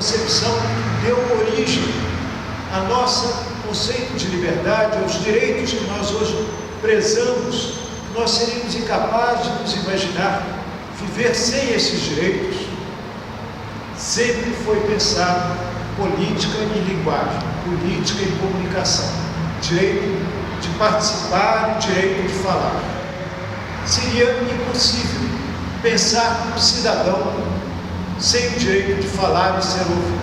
concepção que deu origem ao nosso conceito de liberdade, aos direitos que nós hoje prezamos, nós seríamos incapazes de nos imaginar viver sem esses direitos. Sempre foi pensado política e linguagem, política e comunicação, direito de participar e direito de falar. Seria impossível pensar um cidadão sem o direito de falar e ser ouvido,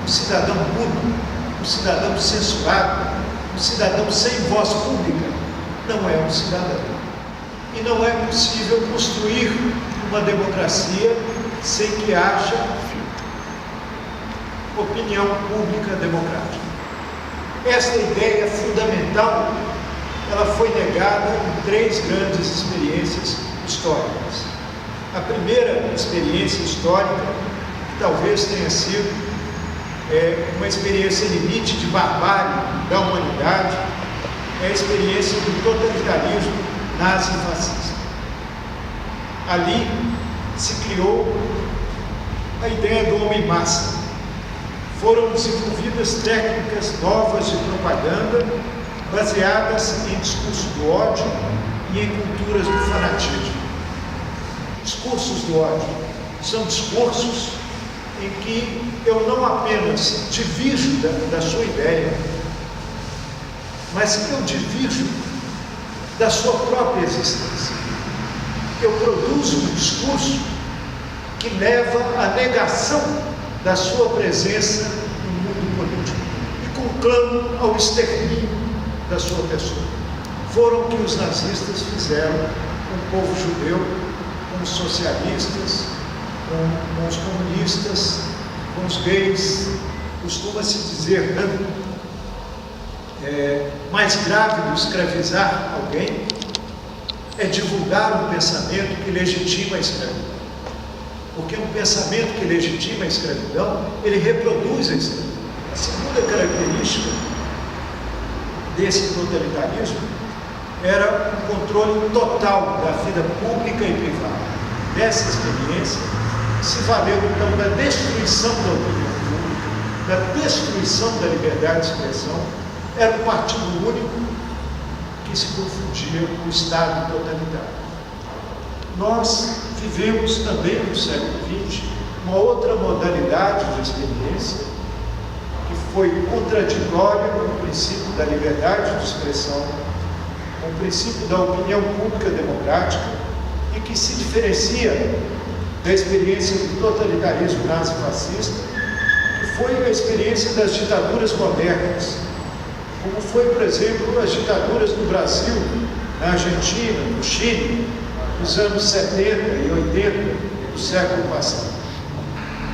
um cidadão mudo, um cidadão censurado, um cidadão sem voz pública, não é um cidadão. E não é possível construir uma democracia sem que haja opinião pública democrática. Esta ideia fundamental, ela foi negada em 3 grandes experiências históricas. A primeira experiência histórica, que talvez tenha sido uma experiência limite de barbárie da humanidade, é a experiência do totalitarismo nazi-fascista. Ali se criou a ideia do homem-massa. Foram desenvolvidas técnicas novas de propaganda baseadas em discurso do ódio e em culturas do fanatismo. Discursos do ódio são discursos em que eu não apenas divirjo da sua ideia, mas que eu divirjo da sua própria existência. Eu produzo um discurso que leva à negação da sua presença no mundo político e conclamo ao extermínio da sua pessoa. Foram o que os nazistas fizeram com o povo judeu, com os socialistas, com os comunistas, com os gays. Costuma-se dizer, mais grave do escravizar alguém é divulgar um pensamento que legitima a escravidão. Porque um pensamento que legitima a escravidão, ele reproduz a escravidão. A segunda característica desse totalitarismo era o controle total da vida pública e privada. Nessa experiência, se valeu então da destruição da opinião pública, da destruição da liberdade de expressão. Era um partido único que se confundia com o Estado totalitário. Nós vivemos também no século XX uma outra modalidade de experiência que foi contraditória com o princípio da liberdade de expressão, com o princípio da opinião pública democrática e que se diferencia da experiência do totalitarismo nazi-fascista, que foi a experiência das ditaduras modernas, como foi, por exemplo, as ditaduras no Brasil, na Argentina, no Chile, nos anos 70 e 80 do século passado.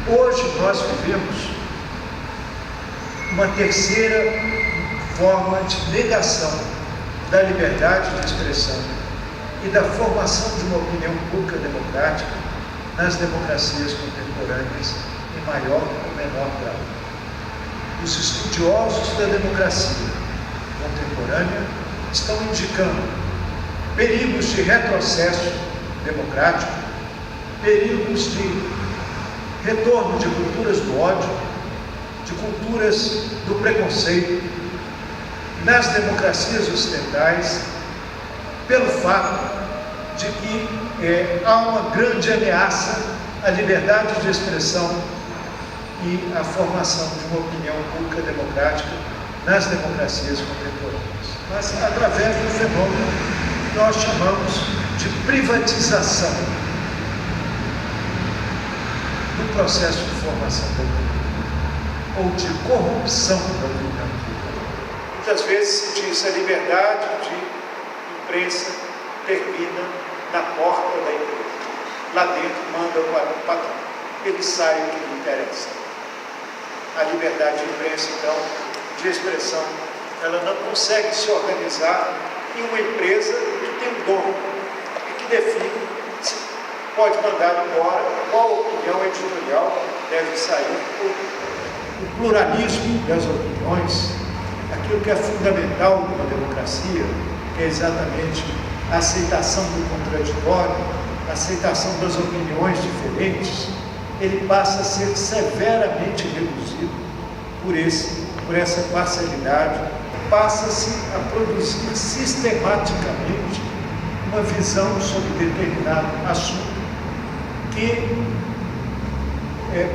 Hoje nós vivemos uma terceira forma de negação da liberdade de expressão e da formação de uma opinião pública democrática nas democracias contemporâneas em maior ou menor grau. Os estudiosos da democracia contemporânea estão indicando perigos de retrocesso democrático, perigos de retorno de culturas do ódio, de culturas do preconceito nas democracias ocidentais, pelo fato de que há uma grande ameaça à liberdade de expressão e à formação de uma opinião pública democrática nas democracias contemporâneas. Mas através do fenômeno que nós chamamos de privatização do processo de formação da opinião, ou de corrupção da opinião pública. Muitas vezes se diz a liberdade de imprensa termina na porta da empresa. Lá dentro manda o patrão. Ele sai o que lhe interessa. A liberdade de imprensa, então, de expressão, ela não consegue se organizar em uma empresa que tem um dono e que define se pode mandar embora, qual opinião editorial deve sair. O pluralismo das opiniões, aquilo que é fundamental numa democracia, que é exatamente a aceitação do contraditório, a aceitação das opiniões diferentes, ele passa a ser severamente reduzido por essa parcialidade, passa-se a produzir sistematicamente uma visão sobre determinado assunto que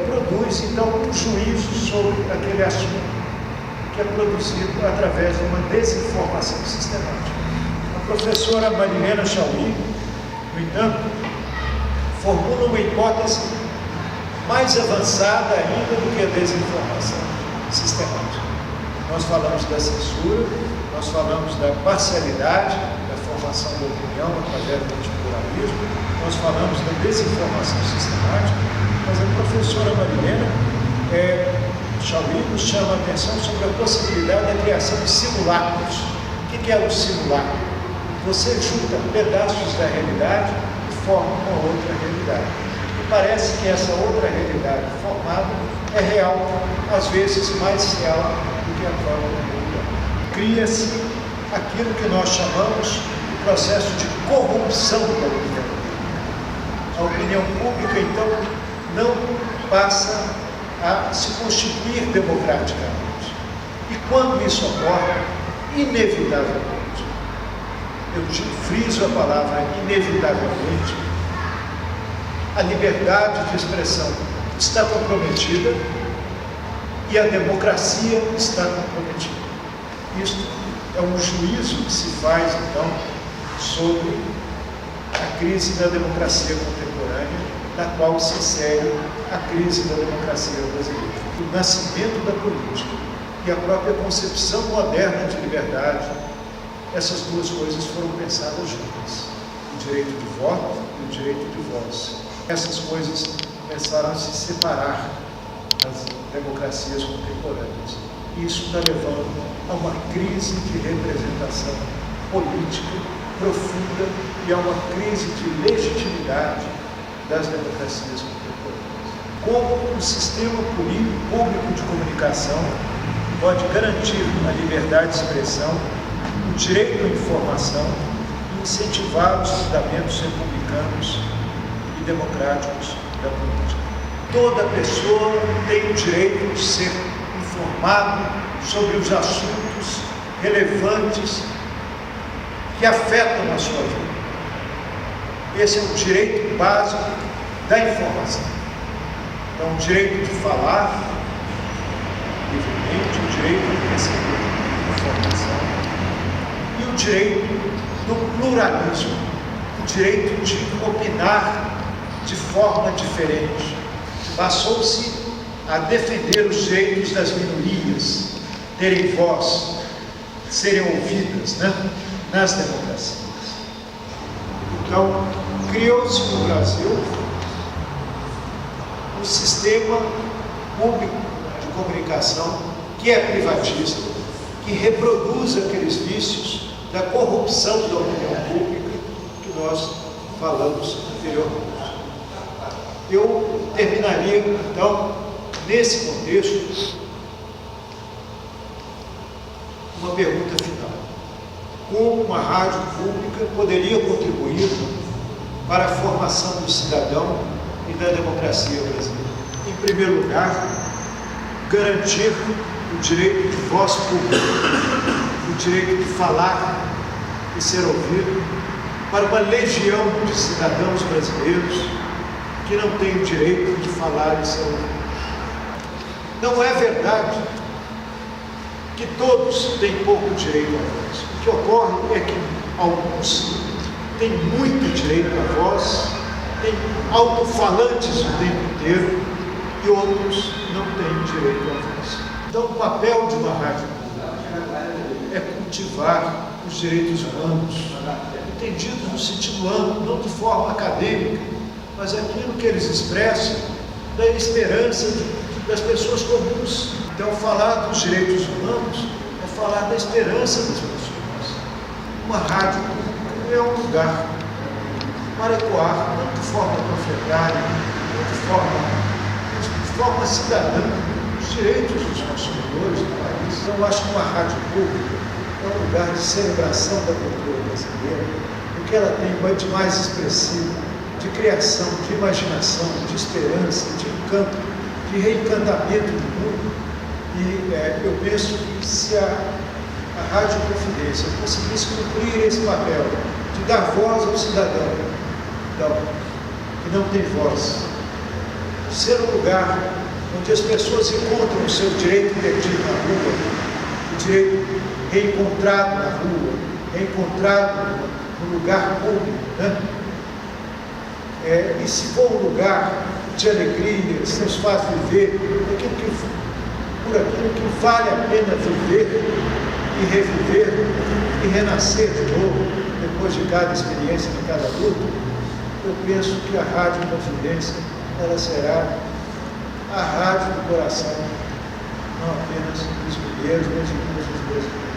produz, então, um juízo sobre aquele assunto que é produzido através de uma desinformação sistemática. A professora Marilena Chauí, no entanto, formula uma hipótese mais avançada ainda do que a desinformação sistemática. Nós falamos da censura, nós falamos da parcialidade, da formação da opinião através do pluralismo, nós falamos da desinformação sistemática, mas a professora Marilena Chauí nos chama a atenção sobre a possibilidade da criação de simulacros. O que é um simulacro? Você junta pedaços da realidade e forma uma outra realidade. E parece que essa outra realidade formada é real, às vezes mais real do que a própria realidade. Cria-se aquilo que nós chamamos de processo de corrupção da opinião pública. A opinião pública, então, não passa a se constituir democraticamente. E quando isso ocorre, inevitavelmente, eu friso a palavra inevitavelmente, a liberdade de expressão está comprometida e a democracia está comprometida. Isto é um juízo que se faz, então, sobre a crise da democracia contemporânea, na qual se insere a crise da democracia brasileira. O nascimento da política e a própria concepção moderna de liberdade, essas duas coisas foram pensadas juntas. O direito de voto e o direito de voz. Essas coisas começaram a se separar nas democracias contemporâneas. Isso está levando a uma crise de representação política profunda e a uma crise de legitimidade das democracias contemporâneas. Como o sistema público de comunicação pode garantir a liberdade de expressão, o direito à informação e incentivar os fundamentos republicanos e democráticos da política. Toda pessoa tem o direito de ser informado sobre os assuntos relevantes que afetam a sua vida. Esse é o direito básico da informação. Então, o direito de falar livremente, o direito de receber informação e o direito do pluralismo, o direito de opinar de forma diferente. Passou-se a defender os direitos das minorias, terem voz, serem ouvidas, nas democracias. Então, criou-se no Brasil um sistema público de comunicação que é privatista, que reproduz aqueles vícios da corrupção da opinião pública que nós falamos anteriormente. Eu terminaria, então, nesse contexto, uma pergunta final. Como uma rádio pública poderia contribuir para a formação do cidadão e da democracia brasileira? Em primeiro lugar, garantir o direito de voz pública, o direito de falar e ser ouvido para uma legião de cidadãos brasileiros que não têm o direito de falar e ser ouvido. Não é verdade que todos têm pouco direito à voz. O que ocorre é que alguns têm muito direito à voz, têm alto-falantes o tempo inteiro e outros não têm direito à voz. Então, o papel de uma rádio pública é cultivar os direitos humanos, entendidos no sentido amplo, não de forma acadêmica, mas aquilo que eles expressam da esperança das pessoas comuns. Então, falar dos direitos humanos é falar da esperança das pessoas. Uma rádio pública é um lugar para ecoar, não de forma panfletária, não de forma cidadã, os direitos dos consumidores do país. Então, eu acho que uma rádio pública é um lugar de celebração da cultura brasileira, porque ela tem de mais expressivo de criação, de imaginação, de esperança, de encanto, de reencantamento do mundo. E eu penso que se a Rádio Confidência conseguisse cumprir esse papel de dar voz ao cidadão que não tem voz, ser um lugar onde as pessoas encontram o seu direito perdido na rua, o direito reencontrado na rua, reencontrado no lugar público, né? E se for um lugar de alegria, que nos faz viver por aquilo que vale a pena viver e reviver e renascer de novo, depois de cada experiência, de cada luta, eu penso que a Rádio Confidência, ela será a rádio do coração, não apenas dos mineiros, mas de todos os brasileiros.